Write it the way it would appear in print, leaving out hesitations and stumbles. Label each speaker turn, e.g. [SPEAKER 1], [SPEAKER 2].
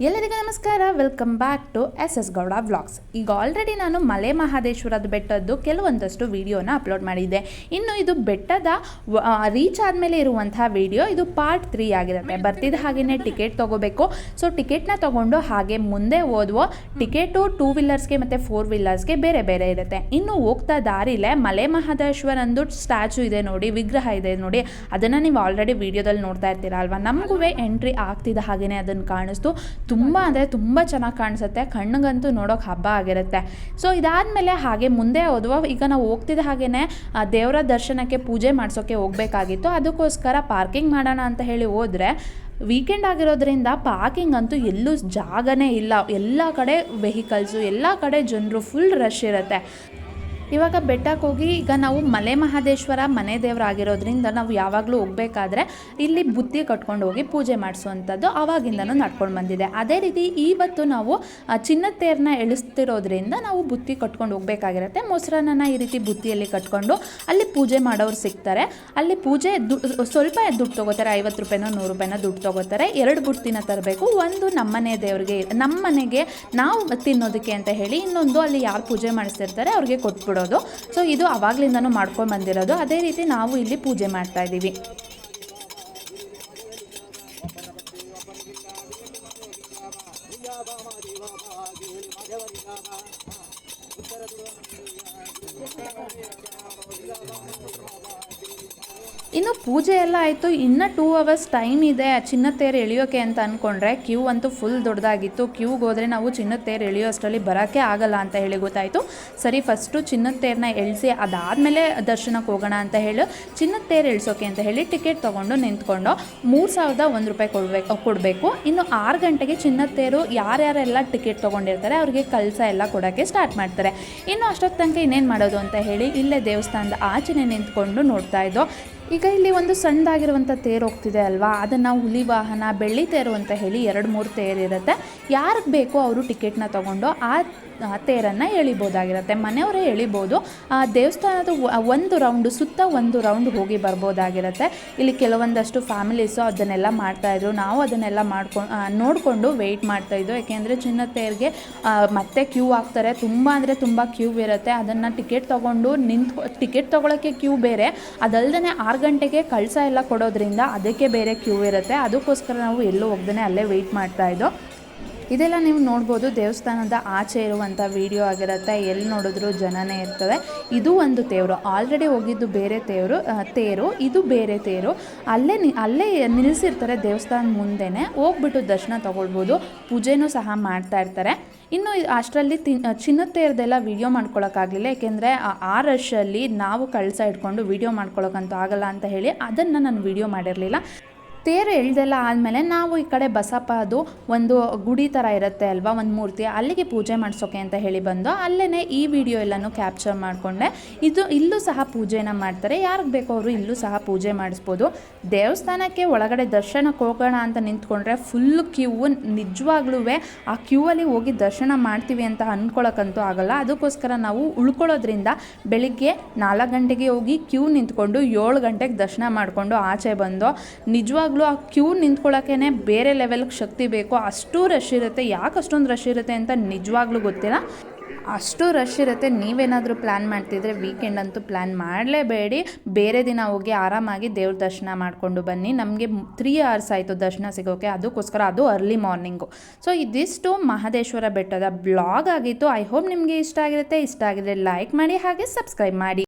[SPEAKER 1] ಎಲ್ಲರಿಗೂ ನಮಸ್ಕಾರ, welcome back to S Gowda vlogs. ಈಗ ಆಲ್ರೆಡಿ ನಾನು ಮಲೆ ಮಹದೇಶ್ವರದ ಬೆಟ್ಟದ್ದು ಕೆಲವೊಂದಷ್ಟು ವಿಡಿಯೋನ ಅಪ್ಲೋಡ್ ಮಾಡಿದ್ದೆ. ಇನ್ನು ಇದು ಬೆಟ್ಟದ ರೀಚ್ ಆದಮೇಲೆ ಇರುವಂತಹ ವಿಡಿಯೋ, ಇದು ಪಾರ್ಟ್ 3 ಆಗಿರುತ್ತೆ. ಬರ್ತಿದ್ದ ಹಾಗೆಯೇ ಟಿಕೆಟ್ ತೊಗೋಬೇಕು. ಸೊ ಟಿಕೆಟ್ನ ತೊಗೊಂಡು ಹಾಗೆ ಮುಂದೆ ಹೋದ್ವೋ ಟಿಕೆಟು 2 ವೀಲರ್ಸ್ಗೆ ಮತ್ತು 4 ವೀಲರ್ಸ್ಗೆ ಬೇರೆ ಬೇರೆ ಇರುತ್ತೆ. ಇನ್ನು ಹೋಗ್ತಾ ದಾರಿಲೇ ಮಲೆ ಮಹದೇಶ್ವರಂದು ಸ್ಟ್ಯಾಚು ಇದೆ ನೋಡಿ, ವಿಗ್ರಹ ಇದೆ ನೋಡಿ, ಅದನ್ನು ನೀವು ಆಲ್ರೆಡಿ ವಿಡಿಯೋದಲ್ಲಿ ನೋಡ್ತಾ ಇರ್ತೀರ ಅಲ್ವಾ. ನಮಗೂ ಎಂಟ್ರಿ ಆಗ್ತಿದ್ದ ಹಾಗೆಯೇ ಅದನ್ನು ಕಾಣಿಸ್ತು. ತುಂಬ ಅಂದರೆ ತುಂಬ ಚೆನ್ನಾಗಿ ಕಾಣಿಸುತ್ತೆ, ಕಣ್ಣಿಗಂತೂ ನೋಡೋಕೆ ಹಬ್ಬ ಆಗಿರುತ್ತೆ. ಸೊ ಇದಾದಮೇಲೆ ಹಾಗೆ ಮುಂದೆ ಹೋದ್ವೋ, ಈಗ ನಾವು ಹೋಗ್ತಿದ್ದ ಹಾಗೆಯೇ ದೇವರ ದರ್ಶನಕ್ಕೆ ಪೂಜೆ ಮಾಡಿಸೋಕ್ಕೆ ಹೋಗಬೇಕಾಗಿತ್ತು. ಅದಕ್ಕೋಸ್ಕರ ಪಾರ್ಕಿಂಗ್ ಮಾಡೋಣ ಅಂತ ಹೇಳಿ ಹೋದರೆ ವೀಕೆಂಡ್ ಆಗಿರೋದ್ರಿಂದ ಪಾರ್ಕಿಂಗ್ ಅಂತೂ ಎಲ್ಲೂ ಜಾಗನೇ ಇಲ್ಲ. ಎಲ್ಲ ಕಡೆ ವೆಹಿಕಲ್ಸು, ಎಲ್ಲ ಕಡೆ ಜನರು, ಫುಲ್ ರಶ್ ಇರುತ್ತೆ. ಇವಾಗ ಬೆಟ್ಟಕ್ಕೆ ಹೋಗಿ ಈಗ ನಾವು ಮಲೆ ಮಹದೇಶ್ವರ ಮನೆ ದೇವರಾಗಿರೋದ್ರಿಂದ ನಾವು ಯಾವಾಗಲೂ ಹೋಗಬೇಕಾದ್ರೆ ಇಲ್ಲಿ ಬುತ್ತಿ ಕಟ್ಕೊಂಡು ಹೋಗಿ ಪೂಜೆ ಮಾಡಿಸುವಂಥದ್ದು ಆವಾಗಿಂದನೂ ನಡ್ಕೊಂಡು ಬಂದಿದೆ. ಅದೇ ರೀತಿ ಇವತ್ತು ನಾವು ಚಿನ್ನದ ತೇರನ್ನ ಎಳಿಸ್ತಿರೋದ್ರಿಂದ ನಾವು ಬುತ್ತಿ ಕಟ್ಕೊಂಡು ಹೋಗಬೇಕಾಗಿರುತ್ತೆ. ಮೊಸರನ್ನ ಈ ರೀತಿ ಬುತ್ತಿಯಲ್ಲಿ ಕಟ್ಕೊಂಡು ಅಲ್ಲಿ ಪೂಜೆ ಮಾಡೋರು ಸಿಗ್ತಾರೆ. ಅಲ್ಲಿ ಪೂಜೆ ಸ್ವಲ್ಪ ದುಡ್ಡು ತೊಗೋತಾರೆ, 50 ರೂಪಾಯಿನೋ 100 ರೂಪಾಯಿನೋ ದುಡ್ಡು ತೊಗೋತಾರೆ. 2 ಬುತ್ತಿನ ತರಬೇಕು. ಒಂದು ನಮ್ಮನೆ ದೇವರಿಗೆ, ನಮ್ಮ ಮನೆಗೆ ನಾವು ತಿನ್ನೋದಕ್ಕೆ ಅಂತ ಹೇಳಿ, ಇನ್ನೊಂದು ಅಲ್ಲಿ ಯಾರು ಪೂಜೆ ಮಾಡಿಸ್ತಿರ್ತಾರೆ ಅವ್ರಿಗೆ ಕೊಟ್ಬಿಡೋದು. ಸೊ ಇದು ಅವಾಗ್ಲಿಂದನೂ ಮಾಡ್ಕೊಂಡು ಬಂದಿರೋದು. ಅದೇ ರೀತಿ ನಾವು ಇಲ್ಲಿ ಪೂಜೆ ಮಾಡ್ತಾ ಇದ್ದೀವಿ. ಇನ್ನು ಪೂಜೆ ಎಲ್ಲ ಆಯಿತು. ಇನ್ನು 2 ಅವರ್ಸ್ ಟೈಮ್ ಇದೆ ಚಿನ್ನದ ತೇರು ಎಳೆಯೋಕೆ ಅಂತ ಅಂದ್ಕೊಂಡ್ರೆ ಕ್ಯೂ ಅಂತೂ ಫುಲ್ ದೊಡ್ಡದಾಗಿತ್ತು. ಕ್ಯೂಗೆ ಹೋದರೆ ನಾವು ಚಿನ್ನದ ತೇರು ಎಳೆಯೋ ಅಷ್ಟರಲ್ಲಿ ಬರೋಕ್ಕೆ ಆಗಲ್ಲ ಅಂತ ಹೇಳಿ ಗೊತ್ತಾಯಿತು. ಸರಿ, ಫಸ್ಟು ಚಿನ್ನದ ತೇರನ್ನ ಎಳಿಸಿ ಅದಾದಮೇಲೆ ದರ್ಶನಕ್ಕೆ ಹೋಗೋಣ ಅಂತ ಹೇಳಿ ಚಿನ್ನದ ತೇರು ಎಳಿಸೋಕೆ ಅಂತ ಹೇಳಿ ಟಿಕೆಟ್ ತೊಗೊಂಡು ನಿಂತ್ಕೊಂಡು 3001 ರೂಪಾಯಿ ಕೊಡಬೇಕು. ಇನ್ನು 6 ಗಂಟೆಗೆ ಚಿನ್ನದ ತೇರು ಯಾರ್ಯಾರೆಲ್ಲ ಟಿಕೆಟ್ ತೊಗೊಂಡಿರ್ತಾರೆ ಅವ್ರಿಗೆ ಕಳಸ ಎಲ್ಲ ಕೊಡೋಕ್ಕೆ ಸ್ಟಾರ್ಟ್ ಮಾಡ್ತಾರೆ. ಇನ್ನು ಅಷ್ಟೊತ್ತು ತನಕ ಇನ್ನೇನು ಮಾಡೋದು ಅಂತ ಹೇಳಿ ಇಲ್ಲೇ ದೇವಸ್ಥಾನದ ಆಚೆನೇ ನಿಂತ್ಕೊಂಡು ನೋಡ್ತಾ ಇದ್ದೋ. ಈಗ ಇಲ್ಲಿ ಒಂದು ಸಣ್ಣದಾಗಿರುವಂಥ ತೇರು ಹೋಗ್ತಿದೆ ಅಲ್ವಾ, ಅದನ್ನು ಹುಲಿ ವಾಹನ, ಬೆಳ್ಳಿ ತೇರು ಅಂತ ಹೇಳಿ 2-3 ತೇರು ಇರುತ್ತೆ. ಯಾರಿಗೆ ಬೇಕೋ ಅವರು ಟಿಕೆಟ್ನ ತೊಗೊಂಡು ಆ ತೇರನ್ನು ಎಳಿಬೋದಾಗಿರುತ್ತೆ. ಮನೆಯವರೇ ಎಳಿಬೋದು. ದೇವಸ್ಥಾನದ ಒಂದು ರೌಂಡ್ ಹೋಗಿ ಬರ್ಬೋದಾಗಿರುತ್ತೆ. ಇಲ್ಲಿ ಕೆಲವೊಂದಷ್ಟು ಫ್ಯಾಮಿಲೀಸು ಅದನ್ನೆಲ್ಲ ಮಾಡ್ತಾಯಿದ್ರು. ನಾವು ಅದನ್ನೆಲ್ಲ ನೋಡಿಕೊಂಡು ವೆಯ್ಟ್ ಮಾಡ್ತಾಯಿದ್ದು. ಯಾಕೆಂದರೆ ಚಿನ್ನದ ತೇರಿಗೆ ಮತ್ತೆ ಕ್ಯೂ ಆಗ್ತಾರೆ, ತುಂಬ ಅಂದರೆ ತುಂಬ ಕ್ಯೂ ಇರುತ್ತೆ. ಅದನ್ನು ಟಿಕೆಟ್ ತೊಗೊಂಡು ಟಿಕೆಟ್ ತೊಗೊಳಕ್ಕೆ ಕ್ಯೂ ಬೇರೆ, ಅದಲ್ಲದೆ 6 ಗಂಟೆಗೆ ಕಳಸ ಎಲ್ಲ ಕೊಡೋದ್ರಿಂದ ಅದಕ್ಕೆ ಬೇರೆ ಕ್ಯೂ ಇರುತ್ತೆ. ಅದಕ್ಕೋಸ್ಕರ ನಾವು ಎಲ್ಲೂ ಹೋಗ್ದೇ ಅಲ್ಲೇ ವೆಯ್ಟ್ ಮಾಡ್ತಾಯಿದ್ದೋ. ಇದೆಲ್ಲ ನೀವು ನೋಡ್ಬೋದು, ದೇವಸ್ಥಾನದ ಆಚೆ ಇರುವಂಥ ವಿಡಿಯೋ ಆಗಿರುತ್ತೆ. ಎಲ್ಲಿ ನೋಡಿದ್ರೂ ಜನನೇ ಇರ್ತದೆ. ಇದು ಒಂದು ತೇರು, ಆಲ್ರೆಡಿ ಹೋಗಿದ್ದು ಬೇರೆ ತೇರು, ಇದು ಬೇರೆ ತೇರು. ಅಲ್ಲೇ ನಿಲ್ಲಿಸಿರ್ತಾರೆ ದೇವಸ್ಥಾನದ ಮುಂದೆನೇ, ಹೋಗ್ಬಿಟ್ಟು ದರ್ಶನ ತೊಗೊಳ್ಬೋದು. ಪೂಜೆನೂ ಸಹ ಮಾಡ್ತಾ ಇರ್ತಾರೆ. ಇನ್ನು ಅಷ್ಟರಲ್ಲಿ ಚಿನ್ನದ ತೇರದೆಲ್ಲ ವೀಡಿಯೋ ಮಾಡ್ಕೊಳಕ್ಕಾಗಲಿಲ್ಲ. ಏಕೆಂದರೆ ಆ ರಶಲ್ಲಿ ನಾವು ಕಳಸ ಇಟ್ಕೊಂಡು ವೀಡಿಯೋ ಮಾಡ್ಕೊಳಕ್ಕಂತೂ ಆಗಲ್ಲ ಅಂತ ಹೇಳಿ ಅದನ್ನು ನಾನು ವೀಡಿಯೋ ಮಾಡಿರಲಿಲ್ಲ. ತೇರು ಎಳ್ದೆಲ್ಲ ಆದಮೇಲೆ ನಾವು ಈ ಕಡೆ ಬಸಪ್ಪದು ಒಂದು ಗುಡಿ ಥರ ಇರುತ್ತೆ ಅಲ್ವಾ, ಒಂದು ಮೂರ್ತಿ, ಅಲ್ಲಿಗೆ ಪೂಜೆ ಮಾಡಿಸೋಕೆ ಅಂತ ಹೇಳಿ ಬಂದು ಅಲ್ಲೇ ಈ ವಿಡಿಯೋ ಎಲ್ಲನೂ ಕ್ಯಾಪ್ಚರ್ ಮಾಡಿಕೊಂಡೆ. ಇಲ್ಲೂ ಸಹ ಪೂಜೆನ ಮಾಡ್ತಾರೆ. ಯಾರಿಗೆ ಬೇಕೋ ಅವರು ಇಲ್ಲೂ ಸಹ ಪೂಜೆ ಮಾಡಿಸ್ಬೋದು. ದೇವಸ್ಥಾನಕ್ಕೆ ಒಳಗಡೆ ದರ್ಶನಕ್ಕೆ ಹೋಗೋಣ ಅಂತ ನಿಂತ್ಕೊಂಡ್ರೆ ಫುಲ್ ಕ್ಯೂ. ನಿಜವಾಗ್ಲೂ ಆ ಕ್ಯೂ ಅಲ್ಲಿ ಹೋಗಿ ದರ್ಶನ ಮಾಡ್ತೀವಿ ಅಂತ ಅಂದ್ಕೊಳಕ್ಕಂತೂ ಆಗಲ್ಲ. ಅದಕ್ಕೋಸ್ಕರ ನಾವು ಉಳ್ಕೊಳ್ಳೋದ್ರಿಂದ ಬೆಳಿಗ್ಗೆ 4 ಗಂಟೆಗೆ ಹೋಗಿ ಕ್ಯೂ ನಿಂತ್ಕೊಂಡು 7 ಗಂಟೆಗೆ ದರ್ಶನ ಮಾಡಿಕೊಂಡು ಆಚೆ ಬಂದು, ನಿಜವಾಗ್ಲೂ ಆ ಕ್ಯೂ ನಿಂತ್ಕೊಳ್ಳೋಕ್ಕೇ ಬೇರೆ ಲೆವೆಲ್ಗೆ ಶಕ್ತಿ ಬೇಕು. ಅಷ್ಟು ರಶ್ ಇರುತ್ತೆ. ಯಾಕೆ ಅಷ್ಟೊಂದು ರಶ್ ಇರುತ್ತೆ ಅಂತ ನಿಜವಾಗ್ಲೂ ಗೊತ್ತಿಲ್ಲ, ಅಷ್ಟು ರಶ್ ಇರುತ್ತೆ. ನೀವೇನಾದರೂ ಪ್ಲ್ಯಾನ್ ಮಾಡ್ತಿದ್ರೆ ವೀಕೆಂಡ್ ಅಂತೂ ಪ್ಲ್ಯಾನ್ ಮಾಡಲೇಬೇಡಿ. ಬೇರೆ ದಿನ ಹೋಗಿ ಆರಾಮಾಗಿ ದೇವ್ರ ದರ್ಶನ ಮಾಡಿಕೊಂಡು ಬನ್ನಿ. ನಮಗೆ 3 ಅವರ್ಸ್ ಆಯಿತು ದರ್ಶನ ಸಿಗೋಕ್ಕೆ, ಅದಕ್ಕೋಸ್ಕರ ಅದು ಅರ್ಲಿ ಮಾರ್ನಿಂಗು. ಸೊ ಇದಿಷ್ಟು ಮಹದೇಶ್ವರ ಬೆಟ್ಟದ ಬ್ಲಾಗ್ ಆಗಿತ್ತು. ಐ ಹೋಪ್ ನಿಮಗೆ ಇಷ್ಟ ಆಗಿರುತ್ತೆ. ಇಷ್ಟ ಆಗಿದ್ರೆ ಲೈಕ್ ಮಾಡಿ, ಹಾಗೆ ಸಬ್ಸ್ಕ್ರೈಬ್ ಮಾಡಿ.